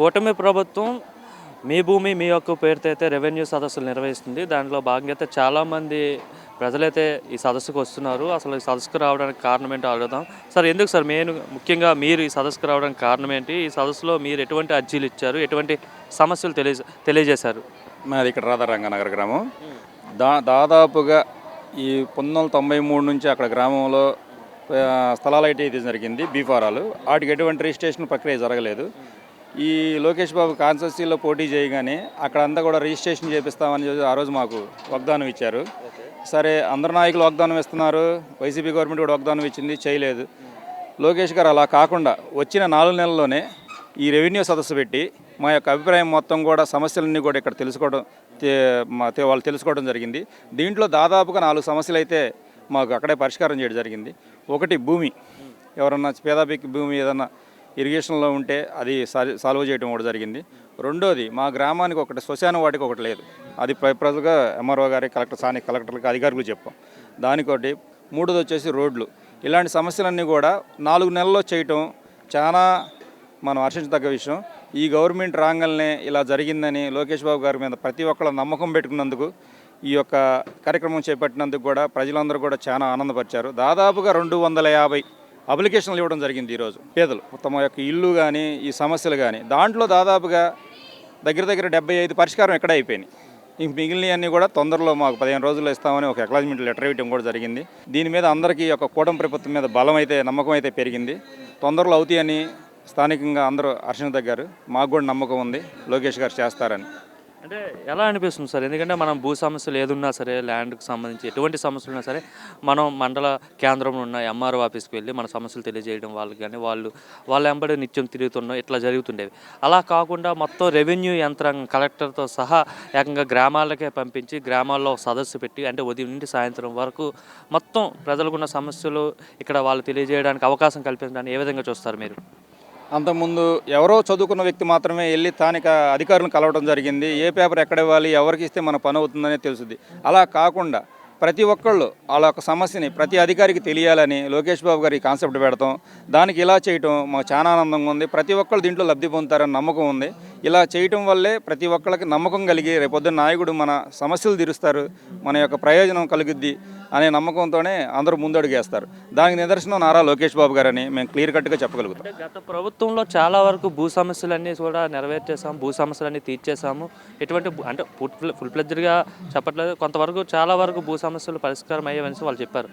కూటమి ప్రభుత్వం మీ భూమి మీ హక్కు పేరుతో అయితే రెవెన్యూ సదస్సులు నిర్వహిస్తుంది. దాంట్లో భాగంగా అయితే చాలామంది ప్రజలైతే ఈ సదస్సుకు వస్తున్నారు. అసలు ఈ సదస్సుకు రావడానికి కారణం ఏంటో అడుగుదాం. సార్ ఎందుకు సార్ ముఖ్యంగా మీరు ఈ సదస్సుకు రావడానికి కారణం ఏంటి? ఈ సదస్సులో మీరు ఎటువంటి అర్జీలు ఇచ్చారు? ఎటువంటి సమస్యలు తెలియజేశారు? మాది ఇక్కడ రాధారంగనగర్ గ్రామం. దాదాపుగా ఈ 1993 నుంచి అక్కడ గ్రామంలో స్థలాలు అయితే ఇది జరిగింది, బీఫారాలు. వాటికి ఎటువంటి రిజిస్ట్రేషన్ ప్రక్రియ జరగలేదు. ఈ లోకేష్ బాబు కాన్స్టిట్యూన్సీలో పోటీ చేయగానే అక్కడ అంతా కూడా రిజిస్ట్రేషన్ చేపిస్తామని ఆ రోజు మాకు వాగ్దానం ఇచ్చారు. సరే, అందరు నాయకులు వాగ్దానం ఇస్తున్నారు, వైసీపీ గవర్నమెంట్ కూడా వాగ్దానం ఇచ్చింది, చేయలేదు. లోకేష్ గారు అలా కాకుండా వచ్చిన 4 నెలల్లోనే ఈ రెవెన్యూ సదస్సు పెట్టి మా యొక్క అభిప్రాయం మొత్తం కూడా సమస్యలన్నీ కూడా ఇక్కడ వాళ్ళు తెలుసుకోవడం జరిగింది. దీంట్లో దాదాపుగా 4 సమస్యలు అయితే మాకు అక్కడే పరిష్కారం చేయడం జరిగింది. ఒకటి, భూమి. ఎవరన్నా పేదపికి భూమి ఏదన్నా ఇరిగేషన్లో ఉంటే అది సాల్వ్ చేయడం కూడా జరిగింది. రెండోది, మా గ్రామానికి ఒకటి శ్మశాన వాటికి ఒకటి లేదు. అది ప్రజలుగా ఎంఆర్ఓ గారి స్థానిక కలెక్టర్లకు అధికారులకు చెప్పాం. దానికోటి. మూడోది వచ్చేసి రోడ్లు. ఇలాంటి సమస్యలన్నీ కూడా 4 నెలల్లో చేయటం చాలా మనం హర్షించదగ్గ విషయం. ఈ గవర్నమెంట్ రాగానే ఇలా జరిగిందని లోకేష్ బాబు గారి మీద ప్రతి ఒక్కళ్ళ నమ్మకం పెట్టుకున్నందుకు, ఈ యొక్క కార్యక్రమం చేపట్టినందుకు కూడా ప్రజలందరూ కూడా చాలా ఆనందపరిచారు. దాదాపుగా 250 అప్లికేషన్లు ఇవ్వడం జరిగింది ఈరోజు పేదలు. తమ యొక్క ఇల్లు కానీ ఈ సమస్యలు కానీ దాంట్లో దాదాపుగా దగ్గర 75 పరిష్కారం ఎక్కడ అయిపోయినాయి. ఇంక మిగిలినవన్నీ కూడా తొందరలో మాకు 15 రోజుల్లో ఇస్తామని ఒక అక్నాలెడ్జ్మెంట్ లెటర్ ఇవ్వడం కూడా జరిగింది. దీని మీద అందరికీ ఒక కూటమి ప్రభుత్వం మీద నమ్మకం అయితే పెరిగింది. తొందరలో అవుతాయని స్థానికంగా అందరూ హర్షించదగ్గారు. మాకు కూడా నమ్మకం ఉంది లోకేష్ గారు చేస్తారని. అంటే ఎలా అనిపిస్తుంది సార్? ఎందుకంటే మనం భూ సమస్యలు ఏదున్నా సరే, ల్యాండ్కి సంబంధించి ఎటువంటి సమస్యలు ఉన్నా సరే, మనం మండల కేంద్రంలో ఉన్న ఎంఆర్ఓ ఆఫీస్కి వెళ్ళి మన సమస్యలు తెలియజేయడం వాళ్ళకి కానీ వాళ్ళ వెంబడి నిత్యం తిరుగుతున్నాం, ఇట్లా జరుగుతుండేవి. అలా కాకుండా మొత్తం రెవెన్యూ యంత్రాంగం కలెక్టర్తో సహా ఏకంగా గ్రామాలకే పంపించి గ్రామాల్లో సదస్సు పెట్టి, అంటే ఉదయం నుండి సాయంత్రం వరకు మొత్తం ప్రజలకున్న సమస్యలు ఇక్కడ వాళ్ళు తెలియజేయడానికి అవకాశం కల్పించడానికి ఏ విధంగా చూస్తారు మీరు? అంతకుముందు ఎవరో చదువుకున్న వ్యక్తి మాత్రమే వెళ్ళి స్థానిక అధికారులను కలవడం జరిగింది. ఏ పేపర్ ఎక్కడ ఇవ్వాలి, ఎవరికి ఇస్తే మన పని అవుతుందనే తెలుస్తుంది. అలా కాకుండా ప్రతి ఒక్కళ్ళు వాళ్ళ యొక్క సమస్యని ప్రతి అధికారికి తెలియాలని లోకేష్ బాబు గారు ఈ కాన్సెప్ట్ పెడతాం. దానికి ఇలా చేయటం మాకు చాలా ఆనందంగా ఉంది. ప్రతి ఒక్కళ్ళు దీంట్లో లబ్ధి పొందుతారని నమ్మకం ఉంది. ఇలా చేయటం వల్లే ప్రతి ఒక్కళ్ళకి నమ్మకం కలిగి రేపొద్దున నాయకుడు మన సమస్యలు తీరుస్తారు, మన యొక్క ప్రయోజనం కలుగుద్ది అనే నమ్మకంతోనే అందరూ ముందడుగేస్తారు. దానికి నిదర్శనం నారా లోకేష్ బాబు గారని మేము క్లియర్ కట్గా చెప్పగలుగుతాం. గత ప్రభుత్వంలో చాలా వరకు భూ సమస్యలన్నీ కూడా నెరవేర్చేసాము, భూ సమస్యలన్నీ తీర్చేసాము. ఎటువంటి అంటే ఫుల్ ప్లెడ్జ్డ్గా చెప్పట్లేదు, కొంతవరకు చాలా వరకు భూ సమస్యలు పరిష్కారం అయ్యేవని వాళ్ళు చెప్పారు.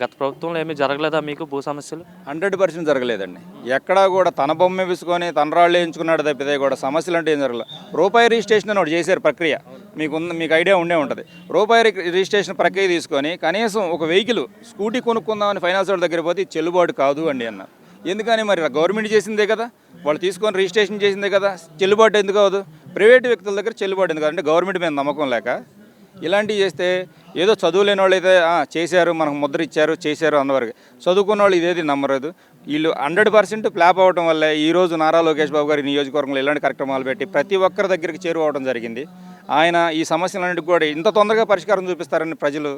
గత ప్రభుత్వంలో ఏమీ జరగలేదా మీకు భూ సమస్యలు? 100% జరగలేదండి. ఎక్కడా కూడా తన బొమ్మ వేసుకొని తన రాళ్ళు వేయించుకున్నాడు తప్పితే కూడా సమస్యలు అంటే ఏం జరగలేదు. రూపాయి రిజిస్ట్రేషన్ అని ఒకటి చేశారు ప్రక్రియ, మీకు ఐడియా ఉండే ఉంటుంది. రూపాయి రిజిస్ట్రేషన్ ప్రక్రియ తీసుకొని కనీసం ఒక వెహికల్ స్కూటీ కొనుక్కుందామని ఫైనాన్స్ వాళ్ళ దగ్గర పోతే చెల్లుబాటు కాదు అండి అన్నారు. ఎందుకని? మరి గవర్నమెంట్ చేసిందే కదా, వాళ్ళు తీసుకొని రిజిస్ట్రేషన్ చేసిందే కదా, చెల్లుబాటు ఎందుకు అవ్వదు? ప్రైవేటు వ్యక్తుల దగ్గర చెల్లుబాటు ఎందుకు? అంటే గవర్నమెంట్ మీద నమ్మకం లేక ఇలాంటివి చేస్తే, ఏదో చదువు లేని వాళ్ళు అయితే చేశారు, మనకు ముద్ర ఇచ్చారు, చేశారు అన్నవరకు. చదువుకున్న వాళ్ళు ఇదేది నమ్మలేదు. వీళ్ళు 100% ఫ్లాప్ అవ్వడం వల్లే ఈరోజు నారా లోకేష్ బాబు గారి నియోజకవర్గంలో ఇలాంటి కార్యక్రమాలు పెట్టి ప్రతి ఒక్కరి దగ్గరికి చేరువవడం జరిగింది. ఆయన ఈ సమస్యలన్నిటికీ కూడా ఇంత తొందరగా పరిష్కారం చూపిస్తారని ప్రజలు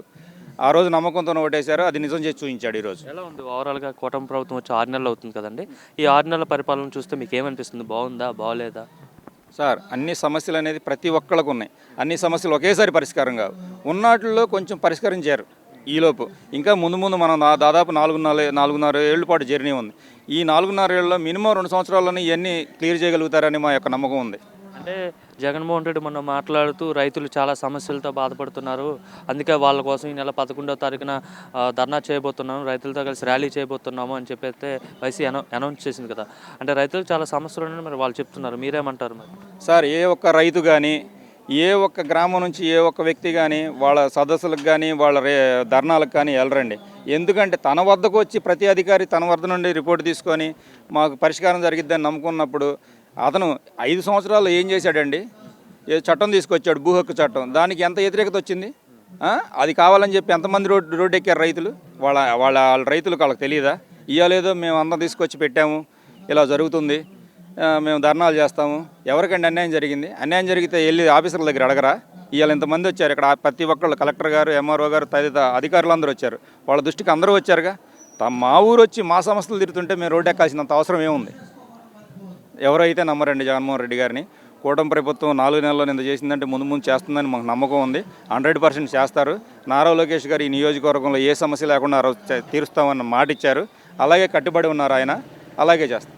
ఆ రోజు నమ్మకంతో ఓటేశారు. అది నిజం చేసి చూపించాడు. ఈరోజు ఎలా ఉంది ఓవరాల్గా కూటమి ప్రభుత్వం వచ్చి 6 నెలలు అవుతుంది కదండి, ఈ 6 నెలల పరిపాలన చూస్తే మీకు ఏమనిపిస్తుంది? బాగుందా, బాగోలేదా? సార్, అన్ని సమస్యలు అనేది ప్రతి ఒక్కళ్ళకు ఉన్నాయి. అన్ని సమస్యలు ఒకేసారి పరిష్కారం కావు. ఉన్నాటిల్లో కొంచెం పరిష్కరించారు. ఈలోపు ఇంకా ముందు మనం దాదాపు 4.5 ఏళ్ళ పాటు జర్నీ ఉంది. ఈ 4.5 ఏళ్ళలో మినిమం 2 సంవత్సరాల్లోనే ఇవన్నీ క్లియర్ చేయగలుగుతారని మా యొక్క నమ్మకం ఉంది. అంటే జగన్మోహన్ రెడ్డి మొన్న మాట్లాడుతూ రైతులు చాలా సమస్యలతో బాధపడుతున్నారు, అందుకే వాళ్ళ కోసం ఈ నెల 11వ తారీఖున ధర్నా చేయబోతున్నాము, రైతులతో కలిసి ర్యాలీ చేయబోతున్నాము అని చెప్పైతే వైసీ అనౌన్స్ చేసింది కదా. అంటే రైతులకు చాలా సమస్యలు ఉన్నాయని మరి వాళ్ళు చెప్తున్నారు, మీరేమంటారు? మరి సార్, ఏ ఒక్క రైతు కానీ, ఏ ఒక్క గ్రామం నుంచి ఏ ఒక్క వ్యక్తి కానీ వాళ్ళ సదస్సులకు కానీ వాళ్ళ ధర్నాలకు కానీ వెళ్ళరండి. ఎందుకంటే తన వద్దకు వచ్చి ప్రతి అధికారి తన వద్ద నుండి రిపోర్ట్ తీసుకొని మాకు పరిష్కారం జరిగిద్దని నమ్ముకున్నప్పుడు అతను 5 సంవత్సరాలు ఏం చేశాడండి? చట్టం తీసుకొచ్చాడు, భూ హక్కు చట్టం. దానికి ఎంత వ్యతిరేకత వచ్చింది? అది కావాలని చెప్పి ఎంతమంది రోడ్డు ఎక్కారు రైతులు? వాళ్ళ రైతులకు వాళ్ళకి తెలియదా? ఇయ్యలేదో మేము అందరం తీసుకొచ్చి పెట్టాము, ఇలా జరుగుతుంది, మేము ధర్నాలు చేస్తాము. ఎవరికండి అన్యాయం జరిగింది? అన్యాయం జరిగితే వెళ్ళి ఆఫీసర్ల దగ్గర అడగరా? ఇవాళ ఇంతమంది వచ్చారు ఇక్కడ, ప్రతి ఒక్కళ్ళు కలెక్టర్ గారు, ఎంఆర్ఓ గారు, తదితర అధికారులు అందరూ వచ్చారు. వాళ్ళ దృష్టికి అందరూ వచ్చారుగా. మా ఊరు వచ్చి మా సమస్యలు తిరుగుతుంటే మేము రోడ్డు ఎక్కాల్సినంత అవసరం ఏముంది? ఎవరైతే నమ్మరండి జగన్మోహన్ రెడ్డి గారిని. కూటమి ప్రభుత్వం 4 నెలల్లో ఇంత చేసిందంటే ముందు ముందు చేస్తుందని మాకు నమ్మకం ఉంది. 100% చేస్తారు. నారా లోకేష్ గారు ఈ నియోజకవర్గంలో ఏ సమస్య లేకుండా తీరుస్తామన్న మాట ఇచ్చారు. అలాగే కట్టుబడి ఉన్నారు ఆయన. అలాగే చేస్తారు.